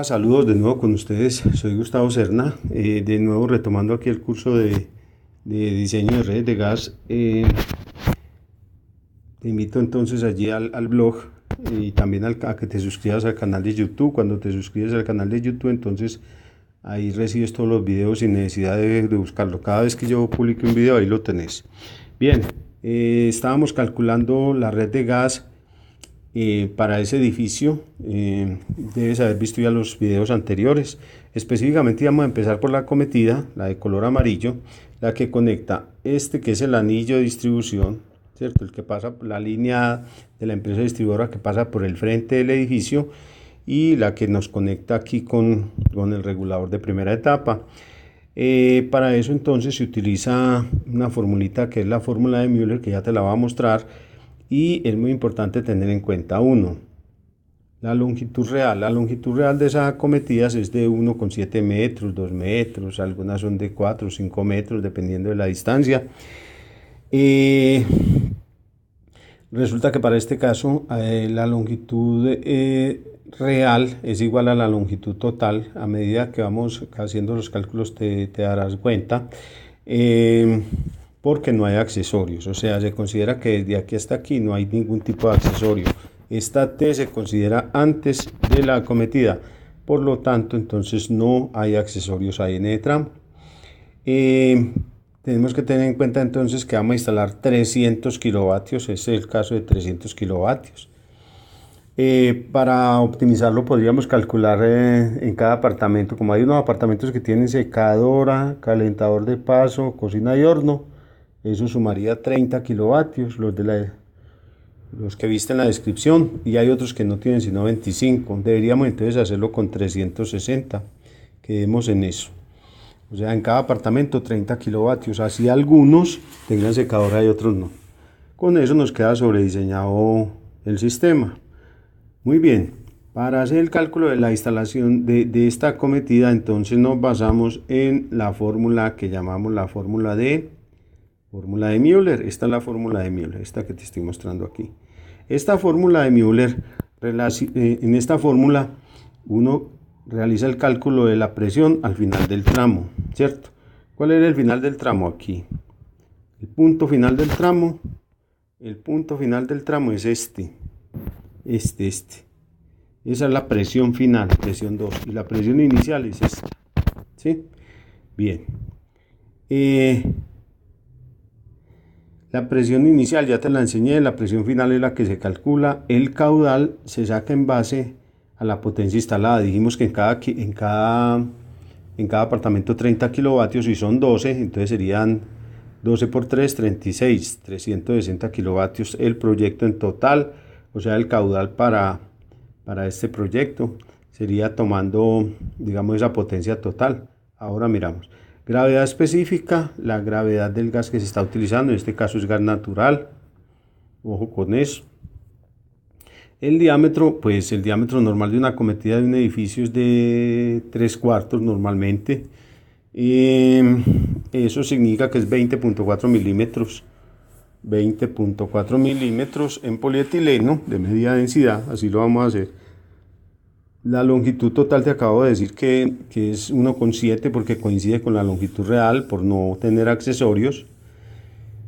Saludos de nuevo con ustedes, soy Gustavo Serna, de nuevo retomando aquí el curso de diseño de redes de gas. Te invito entonces allí al blog y también a que te suscribas al canal de YouTube. Cuando te suscribes al canal de YouTube, entonces ahí recibes todos los videos sin necesidad de buscarlo. Cada vez que yo publique un video, ahí lo tenés. Bien, estábamos calculando la red de gas para ese edificio. Debes haber visto ya los videos anteriores. Específicamente vamos a empezar por la cometida, la de color amarillo, la que conecta este que es el anillo de distribución, ¿cierto? El que pasa por la línea de la empresa distribuidora que pasa por el frente del edificio, y la que nos conecta aquí con el regulador de primera etapa. Para eso entonces se utiliza una formulita que es la fórmula de Müller, que ya te la voy a mostrar. Y es muy importante tener en cuenta la longitud real. La longitud real de esas acometidas es de 1,7 metros, 2 metros, algunas son de 4 o 5 metros, dependiendo de la distancia. Resulta que para este caso la longitud real es igual a la longitud total. A medida que vamos haciendo los cálculos te darás cuenta. Porque no hay accesorios, o sea, se considera que desde aquí hasta aquí no hay ningún tipo de accesorio. Esta T se considera antes de la acometida, por lo tanto, entonces no hay accesorios ahí en el tramo. Tenemos que tener en cuenta entonces que vamos a instalar 300 kilovatios, ese es el caso de 300 kilovatios. Para optimizarlo podríamos calcular en cada apartamento, como hay unos apartamentos que tienen secadora, calentador de paso, cocina y horno, eso sumaría 30 kilovatios, los que viste en la descripción, y hay otros que no tienen sino 25. Deberíamos entonces hacerlo con 360, quedemos en eso. O sea, en cada apartamento 30 kilovatios, así algunos tengan secadora y otros no. Con eso nos queda sobrediseñado el sistema. Muy bien, para hacer el cálculo de la instalación de esta acometida, entonces nos basamos en la fórmula que llamamos la fórmula de Müller. Esta es la fórmula de Müller, esta que te estoy mostrando aquí. Esta fórmula de Müller, en esta fórmula uno realiza el cálculo de la presión al final del tramo, ¿cierto? ¿Cuál era el final del tramo aquí? El punto final del tramo es este. Esa es la presión final, presión 2, y la presión inicial es esta, ¿sí? Bien. La presión inicial ya te la enseñé, la presión final es la que se calcula. El caudal se saca en base a la potencia instalada. Dijimos que en cada apartamento 30 kilovatios, y son 12, entonces serían 12 por 3, 36, 360 kilovatios el proyecto en total, o sea, el caudal para este proyecto sería tomando, digamos, esa potencia total. Ahora miramos. Gravedad específica, la gravedad del gas que se está utilizando, en este caso es gas natural, ojo con eso. El diámetro, pues el diámetro normal de una acometida de un edificio es de 3/4 normalmente. Eso significa que es 20.4 milímetros. 20.4 milímetros en polietileno de media densidad, así lo vamos a hacer. La longitud total te acabo de decir que es 1,7 porque coincide con la longitud real por no tener accesorios.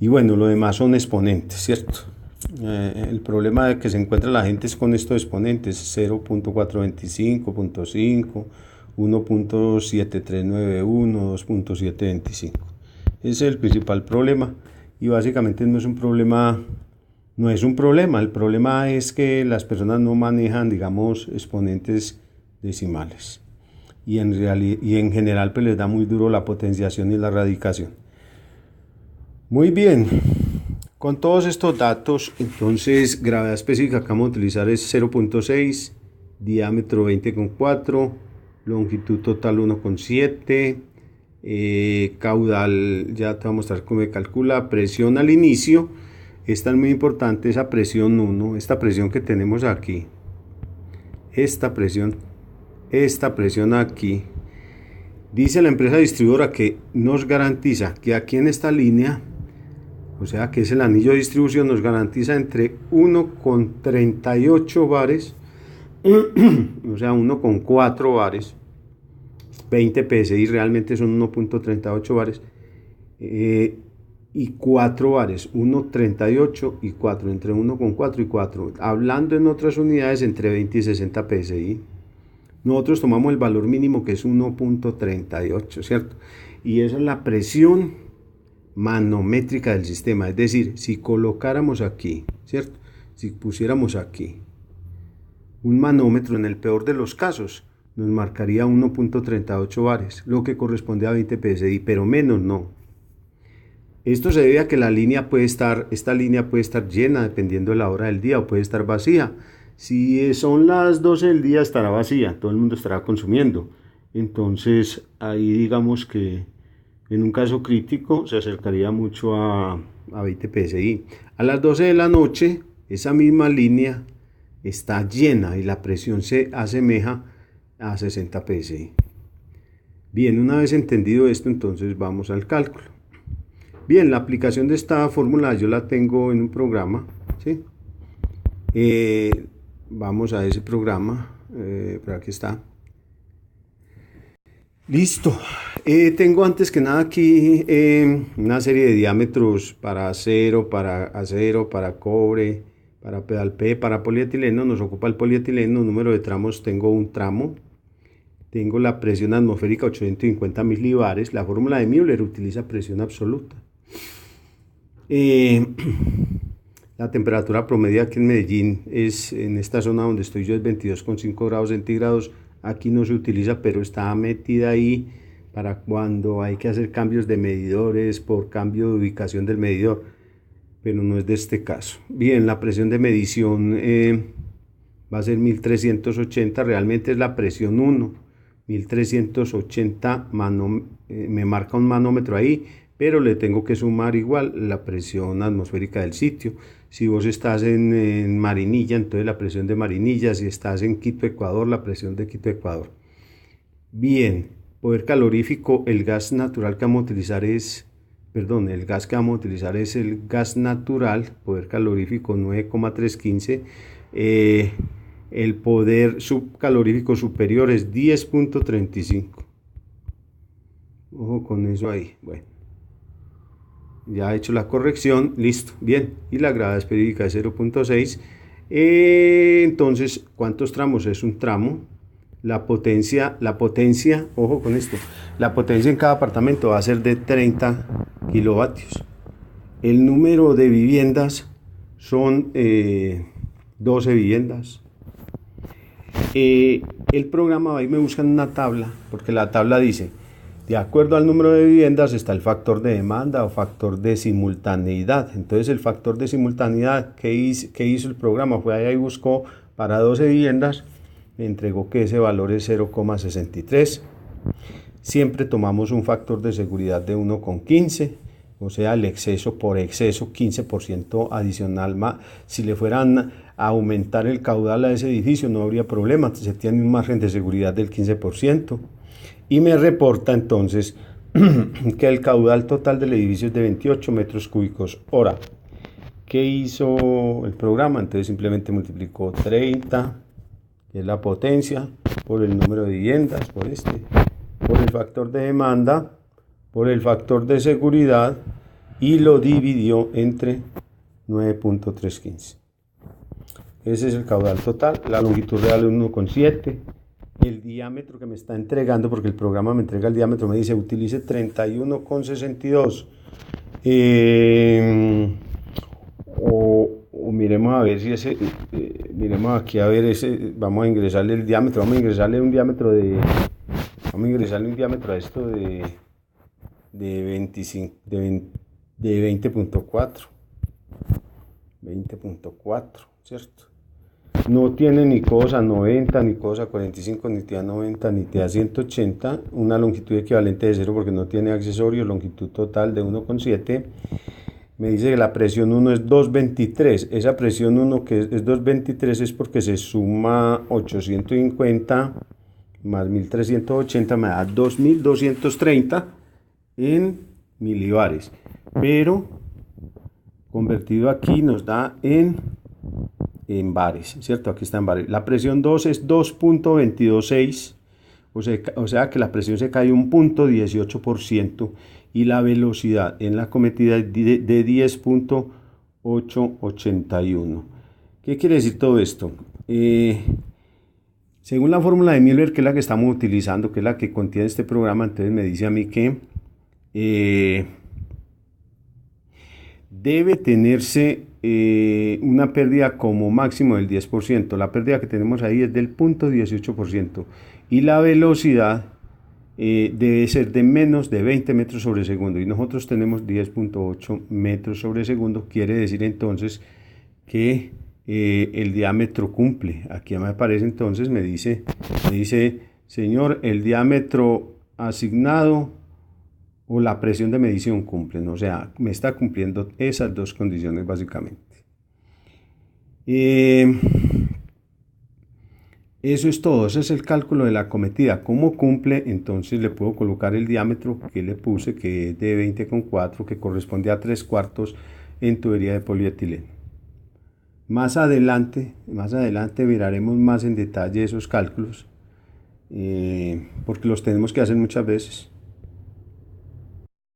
Y bueno, lo demás son exponentes, ¿cierto? El problema de que se encuentra la gente es con estos exponentes: 0.425, 0.5, 1.7391, 2.725. Ese es el principal problema, y básicamente no es un problema. El problema es que las personas no manejan, digamos, exponentes decimales, y en general pues les da muy duro la potenciación y la radicación. Muy bien, con todos estos datos, entonces gravedad específica que vamos a utilizar es 0.6, diámetro 20,4, longitud total 1,7, caudal ya te voy a mostrar cómo se calcula, presión al inicio. Esta es muy importante, esa presión 1, esta presión que tenemos aquí, esta presión aquí, dice la empresa distribuidora que nos garantiza que aquí en esta línea, o sea que es el anillo de distribución, nos garantiza entre 1,38 bares o sea, 1,4 bares, 20 PSI realmente son 1,38 bares, y 4 bares, 1,38 y 4, entre 1,4 y 4, hablando en otras unidades entre 20 y 60 PSI. Nosotros tomamos el valor mínimo que es 1,38, ¿cierto? Y esa es la presión manométrica del sistema, es decir, si colocáramos aquí, ¿cierto? Si pusiéramos aquí un manómetro, en el peor de los casos, nos marcaría 1,38 bares, lo que corresponde a 20 PSI, pero menos no. Esto se debe a que esta línea puede estar llena dependiendo de la hora del día, o puede estar vacía. Si son las 12 del día estará vacía, todo el mundo estará consumiendo. Entonces ahí digamos que en un caso crítico se acercaría mucho a 20 PSI. A las 12 de la noche esa misma línea está llena y la presión se asemeja a 60 PSI. Bien, una vez entendido esto, entonces vamos al cálculo. Bien, la aplicación de esta fórmula yo la tengo en un programa, ¿sí? Vamos a ese programa, por aquí está. Listo. Tengo antes que nada aquí una serie de diámetros para acero, para cobre, para pedal P, para polietileno. Nos ocupa el polietileno. Número de tramos, tengo un tramo. Tengo la presión atmosférica 850 milibares. La fórmula de Müller utiliza presión absoluta. La temperatura promedio aquí en Medellín es, en esta zona donde estoy yo, es 22,5 grados centígrados. Aquí no se utiliza, pero está metida ahí para cuando hay que hacer cambios de medidores por cambio de ubicación del medidor, pero no es de este caso. Bien, la presión de medición va a ser 1380, realmente es la presión 1, 1380 me marca un manómetro ahí, pero le tengo que sumar igual la presión atmosférica del sitio. Si vos estás en Marinilla, entonces la presión de Marinilla. Si estás en Quito, Ecuador, la presión de Quito, Ecuador. Bien, poder calorífico, el gas natural que vamos a utilizar es, el gas que vamos a utilizar es el gas natural, poder calorífico 9,315. El poder subcalorífico superior es 10,35. Ojo con eso ahí, bueno. Ya he hecho la corrección, listo, bien, y la gravedad periódica es 0,6. Entonces, ¿cuántos tramos es un tramo? La potencia, ojo con esto, la potencia en cada apartamento va a ser de 30 kilovatios. El número de viviendas son 12 viviendas. El programa ahí me buscan una tabla, porque la tabla dice: de acuerdo al número de viviendas está el factor de demanda o factor de simultaneidad. Entonces el factor de simultaneidad que hizo el programa fue ahí buscó para 12 viviendas, me entregó que ese valor es 0,63. Siempre tomamos un factor de seguridad de 1,15, o sea, el exceso por exceso, 15% adicional más. Si le fueran a aumentar el caudal a ese edificio no habría problema, se tiene un margen de seguridad del 15%. Y me reporta entonces que el caudal total del edificio es de 28 metros cúbicos hora. ¿Qué hizo el programa? Entonces simplemente multiplicó 30, que es la potencia, por el número de viviendas, por el factor de demanda, por el factor de seguridad, y lo dividió entre 9,315. Ese es el caudal total. La longitud real es 1,7. El diámetro que me está entregando, porque el programa me entrega el diámetro, me dice utilice 31,62. O miremos a ver si ese, miremos aquí a ver ese, vamos a ingresarle el diámetro, vamos a ingresarle un diámetro a esto de 25, de 20,4, ¿cierto? No tiene ni cosa 90, ni cosa 45, ni TIA 90, ni TIA 180, una longitud equivalente de 0 porque no tiene accesorios, longitud total de 1,7. Me dice que la presión 1 es 223, esa presión 1 que es 223 es porque se suma 850 más 1380, me da 2230 en milibares, pero convertido aquí nos da en en bares, ¿cierto? Aquí está en bares. La presión 2 es 2.226, o sea que la presión se cae un punto 18% y la velocidad en la cometida es de 10.881. ¿Qué quiere decir todo esto? Según la fórmula de Müller, que es la que estamos utilizando, que es la que contiene este programa, entonces me dice a mí que debe tenerse una pérdida como máximo del 10%. La pérdida que tenemos ahí es del 0.18% y la velocidad debe ser de menos de 20 metros sobre segundo y nosotros tenemos 10.8 metros sobre segundo. Quiere decir entonces que el diámetro cumple. Aquí me aparece entonces, me dice, señor, el diámetro asignado o la presión de medición cumplen, o sea, me está cumpliendo esas dos condiciones básicamente. Eso es todo, ese es el cálculo de la cometida. ¿Cómo cumple? Entonces le puedo colocar el diámetro que le puse, que es de 20,4, que corresponde a 3/4 en tubería de polietileno. Más adelante miraremos más en detalle esos cálculos, porque los tenemos que hacer muchas veces.